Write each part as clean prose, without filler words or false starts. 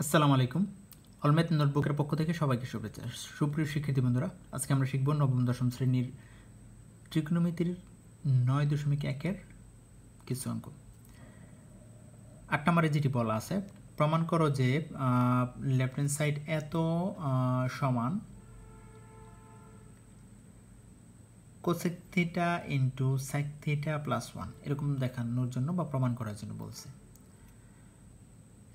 আসসালামু আলাইকুম। অলমেত নোটবুকের পক্ষ থেকে সবাইকে শুভেচ্ছা। সুপ্রিয় শিক্ষার্থী বন্ধুরা, আজকে আমরা শিখব নবম দশম শ্রেণীর ত্রিকোণমিতির 9.1-এর কিছু অঙ্ক। 8 নম্বরে যেটি বলা আছে, প্রমাণ করো যে লেফট হ্যান্ড সাইড এত সমান cosec theta into psych theta plus 1, এরকম দেখানোর জন্য বা প্রমাণ করার জন্য বলছে।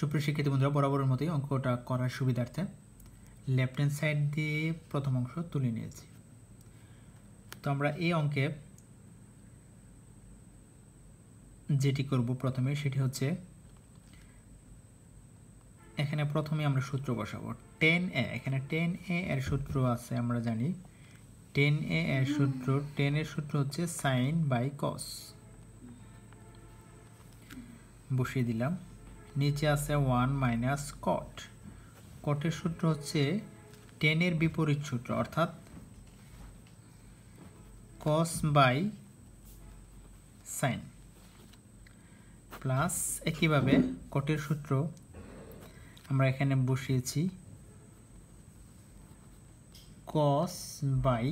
সুপ্রিয় শিক্ষার্থী বন্ধুরা, বরাবরের মতোই অঙ্কটা করার সুবিধার্থে লেফট হ্যান্ড সাইড দিয়ে প্রথম অংশ তুলে নিয়েছি। তো আমরা এই অঙ্কে যেটি করব প্রথমে সেটি হচ্ছে, এখানে প্রথমে আমরা সূত্র বসাবো। 10a, এখানে 10a এর সূত্র আছে আমরা জানি। 10a এর সূত্র, 10 এর সূত্র হচ্ছে সাইন বাই কস। বসিয়ে দিলাম। নিচে আছে 1 মাইনাস কট। কটের সূত্র হচ্ছে 10 এর বিপরীত সূত্র, অর্থাৎ কস বাই সাইন, প্লাস একইভাবে কটের সূত্র আমরা এখানে বসিয়েছি কস বাই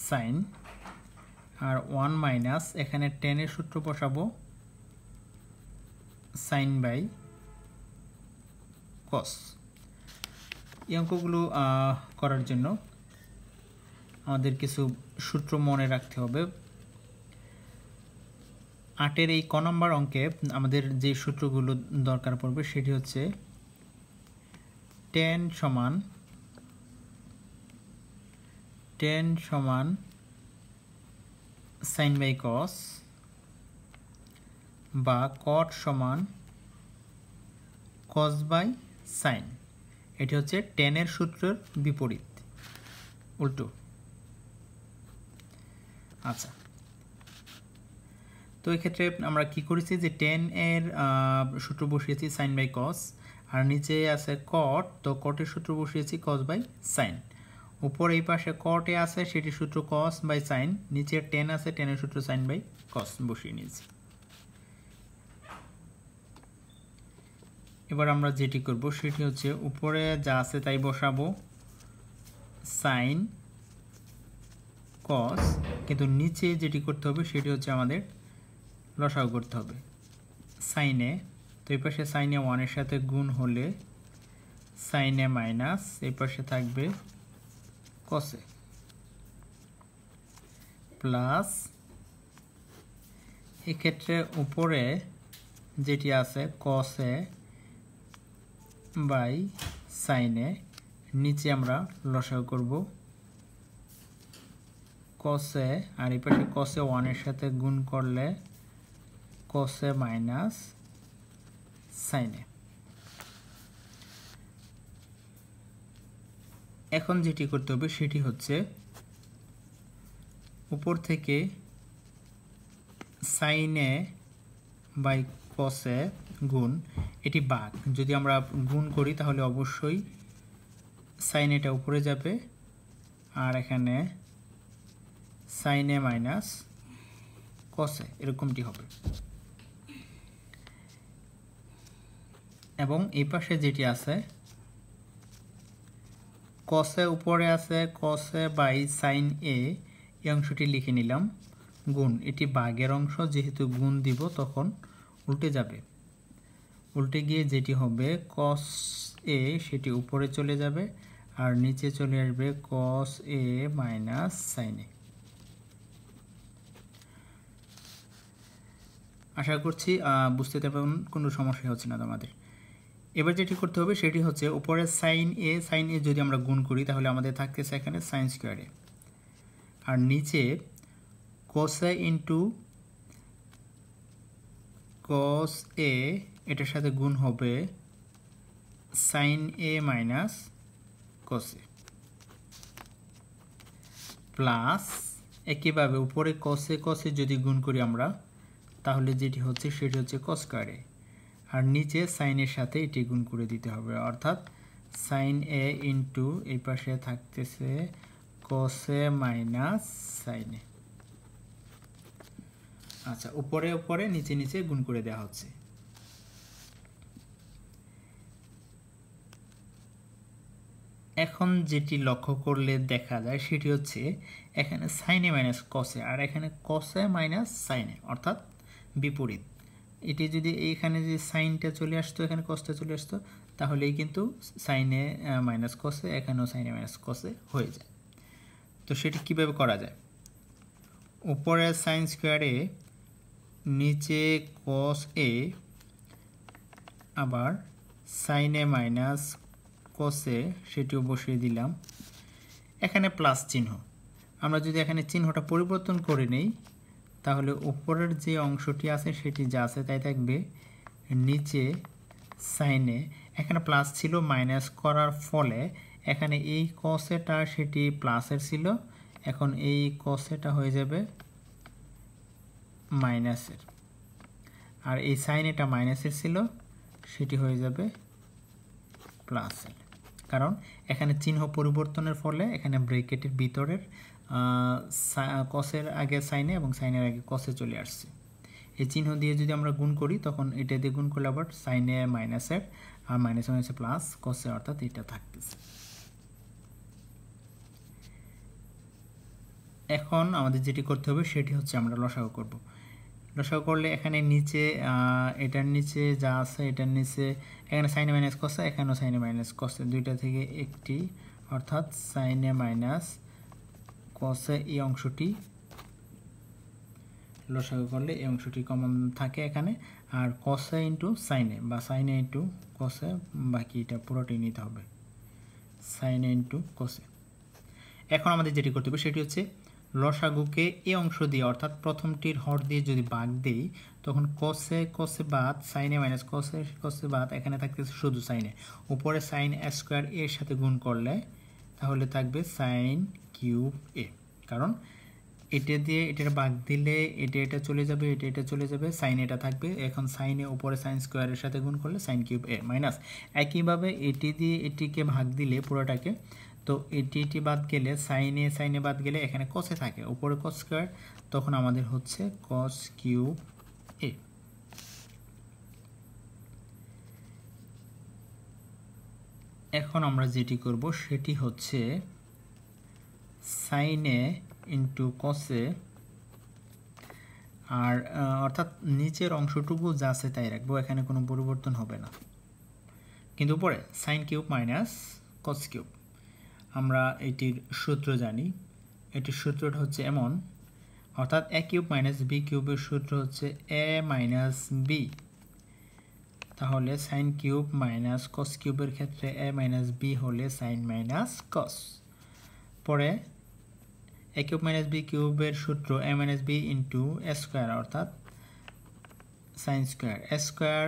সাইন, আর 1 মাইনাস এখানে 10 এর সূত্র বসাবো সাইন বাই কস। এই অঙ্কগুলো করার জন্য আমাদের কিছু সূত্র মনে রাখতে হবে। 8-এর এই ক নম্বর অঙ্কে আমাদের যে সূত্রগুলো দরকার পড়বে সেটি হচ্ছে 10 সমান সাইন বাই কস, বা কট সমান কস বাই সাইন। এটি হচ্ছে 10 এর সূত্রের বিপরীত, উল্টো। আচ্ছা, তো এক্ষেত্রে আমরা কি করেছি যে 10 এর সূত্র বসিয়েছি সাইন বাই কস, আর নিচে আছে কট, তো কটের সূত্র বসিয়েছি কস বাই সাইন। উপর এই পাশে কটে আছে সেটি সূত্র কস বাই সাইন, নিচে 10 আছে 10 এর সূত্র সাইন বাই কস বসিয়ে নিয়েছি। এবার আমরা যেটি করব সেটি হচ্ছে, উপরে যা আছে তাই বসাবো সাইন কস, কিন্তু নিচে যেটি করতে হবে সেটি হচ্ছে আমাদের লসাগু করতে হবে সাইনে। তো এই পাশে সাইনে 1 এর সাথে গুণ হলে সাইনে মাইনাস, এই পাশে থাকবে কসে, প্লাস এক্ষেত্রে উপরে যেটি আছে কসে বাই সাইনে, নিচে আমরা লসাগু করব কসে, আর এই পাশে কসে 1 এর সাথে গুণ করলে কসে মাইনাস সাইনে। এখন যেটি করতে হবে সেটি হচ্ছে, উপর থেকে সাইনে বাই কসে গুণ, এটি ভাগ, যদি আমরা গুণ করি তাহলে অবশ্যই সাইনেটা উপরে যাবে, আর এখানে সাইনে মাইনাস কসে এরকমটি হবে। এবং এই পাশে যেটি আছে কসে উপরে আছে কসে বাই সাইন এ, এই অংশটি লিখে নিলাম গুণ, এটি ভাগের অংশ, যেহেতু গুণ দিব তখন উল্টে যাবে। উল্টে গিয়ে যেটি হবে কস এ সেটি উপরে চলে যাবে, আর নিচে চলে আসবে কস এ মাইনাস সাইন এ। আশা করছি বুঝতে পারবেন, কোনো সমস্যা হচ্ছে না তোমাদের। এবার যেটি করতে হবে সেটি হচ্ছে, উপরে সাইন এ যদি আমরা গুণ করি তাহলে আমাদের থাকতেছে এখানে সাইন স্কোয়ারে, আর নিচে কোসে ইন্টু কস এ, এটার সাথে গুণ হবে সাইন এ মাইনাস কসে, প্লাস একইভাবে উপরে কসে যদি গুণ করি আমরা তাহলে যেটি হচ্ছে সেটি হচ্ছে কস স্কয়ারে, আর নিচে সাইনের সাথে এটি গুণ করে দিতে হবে, অর্থাৎ সাইন এ ইন্টু এই পাশে থাকতেছে কসে মাইনাস সাইনে। আচ্ছা, উপরে উপরে নিচে নিচে গুণ করে দেওয়া হচ্ছে। এখন যেটি লক্ষ্য করলে দেখা যায় সেটি হচ্ছে এখানে সাইনে মাইনাস কসে আর এখানে কসে মাইনাস সাইনে, অর্থাৎ বিপরীত। এটি যদি এইখানে যে সাইনটা চলে আসতো, এখানে কসটা চলে আসতো, তাহলেই কিন্তু সাইনে মাইনাস কসে, এখানেও সাইনে মাইনাস কসে হয়ে যায়। তো সেটি কিভাবে করা যায়? উপরে সাইন স্কোয়ারে নিচে কস এ আবার সাইনে মাইনাস কসে সেটিও বসিয়ে দিলাম। এখানে প্লাস চিহ্ন, আমরা যদি এখানে চিহ্নটা পরিবর্তন করে নেই তাহলে উপরের যে অংশটি আছে সেটি যা আছে তাই থাকবে, নিচে সাইনে এখানে প্লাস ছিল, মাইনাস করার ফলে এখানে এই কসেটা সেটি প্লাসের ছিল, এখন এই কসেটা হয়ে যাবে মাইনাসের, আর এই সাইনেটা মাইনাসের ছিল সেটি হয়ে যাবে প্লাসের, কারণ এখানে চিহ্ন পরিবর্তনের ফলে এখানে ব্র্যাকেটের ভিতরের কসের আগে সাইনে এবং সাইনের আগে কসে চলে আসছে। এই চিহ্ন দিয়ে যদি আমরা গুণ করি তখন এটা দিয়ে গুণ করলে আবার সাইনে মাইনাসের আর মাইনাসে মাইনাসে প্লাস কসে, অর্থাৎ এটা থাকতেছে। এখন আমাদের যেটি করতে হবে সেটি হচ্ছে আমরা লসাগু করব। লসাগু করলে এখানে নিচে এটার নিচে যা আছে এটার নিচে এখানে সাইনে মাইনাস কসে, এখানেও সাইনে মাইনাস কসে, দুইটা থেকে একটি, অর্থাৎ সাইনে মাইনাস কসে এই অংশটি লসাগু করলে এই অংশটি কমন থাকে এখানে, আর কসে ইন্টু সাইনে বা সাইনে ইন্টু কসে, বাকি এটা পুরোটাই নিতে হবে সাইনে ইন্টু কসে। এখন আমাদের যেটি করতে হবে সেটি হচ্ছে লসাগুকে এই অংশ দিয়ে, অর্থাৎ প্রথমটির হর দিয়ে যদি ভাগ দেই তখন কসে কসে বাদ সাইনে মাইনাস কসে কসে বাদ এখানে থাকতেছে শুধু সাইনে, উপরে সাইন এ স্কোয়ার এর সাথে গুণ করলে তাহলে থাকবে সাইন কিউব এ, কারণ এটা দিয়ে এটার ভাগ দিলে এটা চলে যাবে, এটা চলে যাবে, সাইন এটা থাকবে, এখন সাইনে উপরে সাইন স্কোয়ারের সাথে গুণ করলে সাইন কিউব এ মাইনাস, একইভাবে এটি দিয়ে এটিকে ভাগ দিলে পুরোটাকে, তো এটি বাদ গেলে সাইনে বাদ গেলে এখানে কসে থাকে, উপরে কস স্কোয়ার, তখন আমাদের হচ্ছে কস কিউব এ। এখন আমরা যেটি করব সেটি হচ্ছে সাইনে ইন্টু কসে, আর অর্থাৎ নিচের অংশটুকু যা আছে তাই রাখবো, এখানে কোনো পরিবর্তন হবে না, কিন্তু উপরে sign cube minus cos cube. আমরা এটির সূত্র জানি, এটির সূত্রটা হচ্ছে এমন, অর্থাৎ এ কিউব মাইনাস বি কিউবের সূত্র হচ্ছে এ মাইনাস বি, তাহলে সাইন কিউব মাইনাস কস কিউবের ক্ষেত্রে এ মাইনাস বি হলে সাইন মাইনাস কস, পরে এ কিউব মাইনাস বি কিউবের সূত্র a minus b into a square, অর্থাৎ sine square a square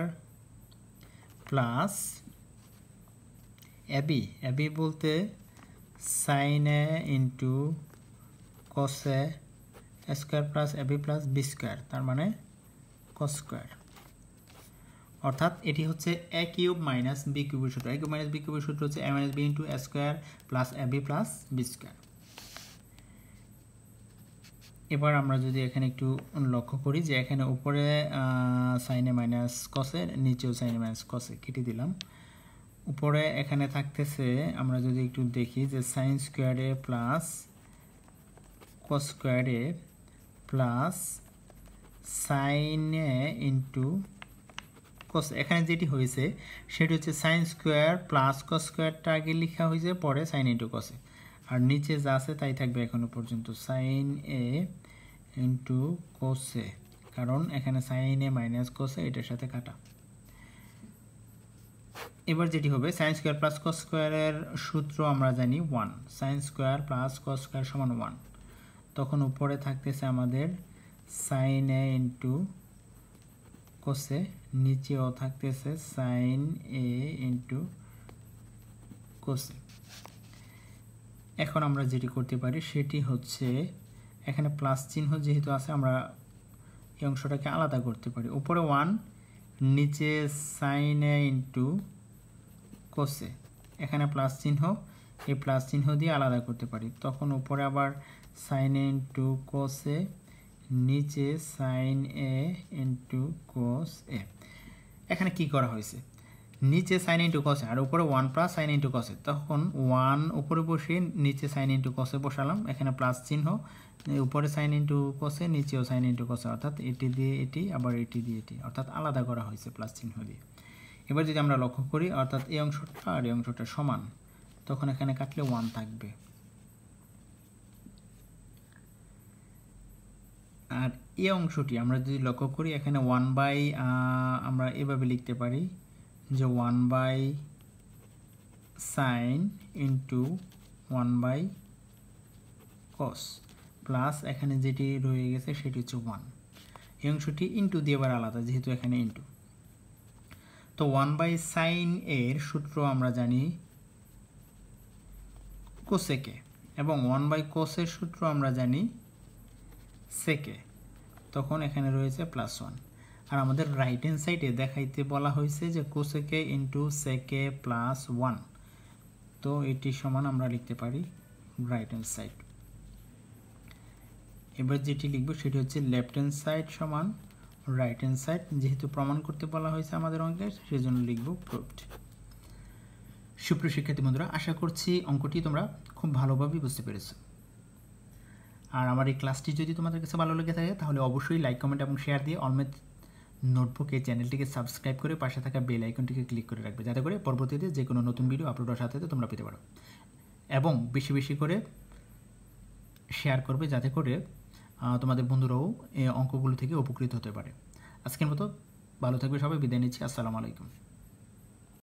plus ab বলতে সাইন এ ইন্টু কসে a square plus ab plus b square, তার মানে cos square, অর্থাৎ এটি হচ্ছে এ কিউব মাইনাস বি কিউবের সূত্র। এ কিউব মাইনাস বি কিউবের সূত্র হচ্ছে a minus b into a square plus ab plus b square. এবার আমরা যদি এখানে একটু লক্ষ্য করি যে এখানে উপরে সাইনে মাইনাস কসে, নিচেও সাইনে মাইনাস কসে কেটে দিলাম, উপরে এখানে থাকতেছে, আমরা যদি একটু দেখি যে সাইন স্কোয়ারে প্লাস কস স্কোয়ারে প্লাস সাইনে ইন্টু কস, এখানে যেটি হয়েছে সেটি হচ্ছে সাইন স্কোয়ার প্লাস কস স্কোয়ারটা আগে লেখা হয়েছে, পরে সাইন ইন্টু কসে, আর নিচে যা আছে তাই থাকবে এখনো পর্যন্ত সাইন এ ইন্টু কোসে, কারণ এখানে সাইন এ মাইনাস কোসে এটার সাথে কাটা। এবার যেটি হবে সাইন স্কোয়ার প্লাস কস স্কোয়ারের সূত্র আমরা জানি 1, sine square plus cos square সমান 1, তখন উপরে থাকতেছে আমাদের সাইন এ ইন্টু কোসে, নিচেও থাকতেছে সাইন এ ইন্টু কোসে। এখন আমরা যেটি করতে পারি সেটি হচ্ছে এখানে প্লাস চিহ্ন যেহেতু আছে আমরা এই অংশটাকে আলাদা করতে পারি, উপরে 1 নিচে সাইন এ ইন্টু কোসে, এখানে প্লাস চিহ্ন, এই প্লাস চিহ্ন দিয়ে আলাদা করতে পারি, তখন উপরে আবার সাইন এ ইন্টু কোসে, নিচে সাইন এ ইন্টু কোস এ। এখানে কি করা হয়েছে, নিচে সাইন ইন্টু কসে আর উপরে 1 প্লাস সাইন ইন্টু কসে, তখন 1 উপরে বসিয়ে নিচে সাইন ইন্টু কসে বসালাম, এখানে প্লাস চিহ্ন, উপরে সাইন ইন্টু কসে নিচেও সাইন ইন্টু কসে, অর্থাৎ এটি দিয়ে এটি আবার এটি দিয়ে এটি, অর্থাৎ আলাদা করা হয়েছে প্লাস চিহ্ন দিয়ে। এবার যদি আমরা লক্ষ্য করি অর্থাৎ এই অংশটা আর এই অংশটা সমান, তখন এখানে কাটলে 1 থাকবে। আর এই অংশটি আমরা যদি লক্ষ্য করি এখানে 1 বাই আমরা এভাবে লিখতে পারি যে 1 by sine into 1 by cos plus এখানে যেটি রয়ে গেছে সেটি হচ্ছে 1। এই অংশটি ইন্টু দিয়ে আবার আলাদা, যেহেতু এখানে ইন্টু। তো 1 বাই সাইন এর সূত্র আমরা জানি কোসেকে, এবং 1 বাই কোসের সূত্র আমরা জানি সেকে, তখন এখানে রয়েছে প্লাস 1। আর আমাদের রাইট হ্যান্ড সাইডে দেখাইতে বলা হয়েছে যে কোসেকে ইন্টু সেকে প্লাস 1, তো এটি সমান আমরা লিখতে পারি রাইট হ্যান্ড সাইড। এবার যেটি লিখব সেটি হচ্ছে লেফট হ্যান্ড সাইড সমান রাইট হ্যান্ড সাইড, যেহেতু প্রমাণ করতে বলা হয়েছে আমাদের অঙ্কে সেজন্য লিখব প্রুভড। সুপ্রিয় শিক্ষার্থী বন্ধুরা, আশা করছি অঙ্কটি তোমরা খুব ভালোভাবে বুঝতে পেরেছো। আর আমার এই ক্লাসটি যদি তোমাদের কাছে ভালো লেগে থাকে তাহলে অবশ্যই লাইক, কমেন্ট এবং শেয়ার দিয়ে অলমেথ নোটবুক এই চ্যানেলটিকে সাবস্ক্রাইব করে পাশে থাকা বেল আইকনটিকে ক্লিক করে রাখবে, যাতে করে পরবর্তীতে যে কোনো নতুন ভিডিও আপলোড হওয়ার সাথে সাথে তোমরা পেতে পারো। এবং বেশি বেশি করে শেয়ার করবে, যাতে করে তোমাদের বন্ধুরাও এই অঙ্কগুলো থেকে উপকৃত হতে পারে। আজকের মতো ভালো থাকবে সবাই, বিদায় নিচ্ছি। আসসালামু আলাইকুম।